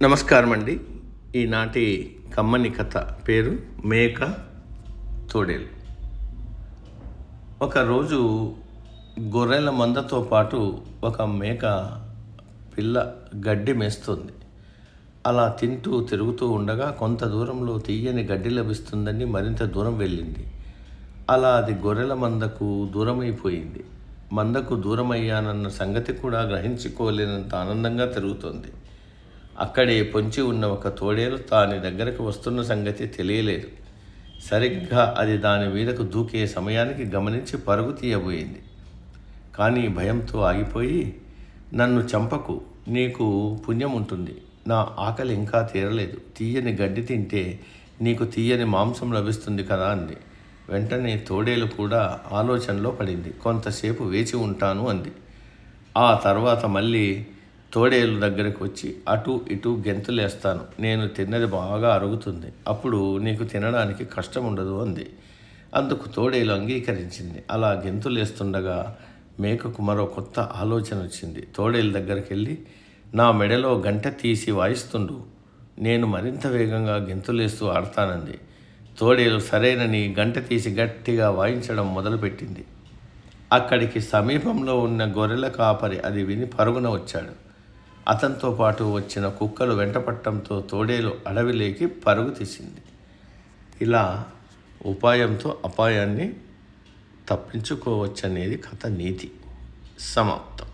నమస్కారం అండి. ఈనాటి కమ్మని కథ పేరు మేక తోడేలు. ఒకరోజు గొర్రెల మందతో పాటు ఒక మేక పిల్ల గడ్డి మేస్తుంది. అలా తిరుగుతూ ఉండగా కొంత దూరంలో తీయని గడ్డి లభిస్తుందని మరింత దూరం వెళ్ళింది. అలా అది గొర్రెల మందకు దూరమైపోయింది. మందకు దూరమయ్యానన్న సంగతి కూడా గ్రహించుకోలేనంత ఆనందంగా తిరుగుతోంది. అక్కడే పొంచి ఉన్న ఒక తోడేలు దాని దగ్గరకు వస్తున్న సంగతి తెలియలేదు. సరిగ్గా అది దాని మీదకు దూకే సమయానికి గమనించి పరుగు తీయబోయింది. కానీ భయంతో ఆగిపోయి, నన్ను చంపకు, నీకు పుణ్యం ఉంటుంది, నా ఆకలి ఇంకా తీరలేదు, తీయని గడ్డి తింటే నీకు తీయని మాంసం లభిస్తుంది కదా అంది. వెంటనే తోడేలు కూడా ఆలోచనలో పడింది. కొంతసేపు వేచి ఉంటాను అంది. ఆ తర్వాత మళ్ళీ తోడేలు దగ్గరకు వచ్చి, అటు ఇటు గెంతులేస్తాను, నేను తిన్నది బాగా అరుగుతుంది, అప్పుడు నీకు తినడానికి కష్టం ఉండదు అంది. అందుకు తోడేలు అంగీకరించింది. అలా గెంతులేస్తుండగా మేకకు మరో కొత్త ఆలోచన వచ్చింది. తోడేలు దగ్గరికి వెళ్ళి, నా మెడలో గంట తీసి వాయిస్తుండు, నేను మరింత వేగంగా గెంతులేస్తూ ఆడతానంది. తోడేలు సరేనని గంట తీసి గట్టిగా వాయించడం మొదలుపెట్టింది. అక్కడికి సమీపంలో ఉన్న గొర్రెల కాపరి అది విని పరుగున వచ్చాడు. అతనితో పాటు వచ్చిన కుక్కలు వెంటపట్టడంతో తోడేలు అడవిలోకి పరుగు తీసింది. ఇలా ఉపాయంతో అపాయాన్ని తప్పించుకోవచ్చనేది కథ నీతి. సమాప్తం.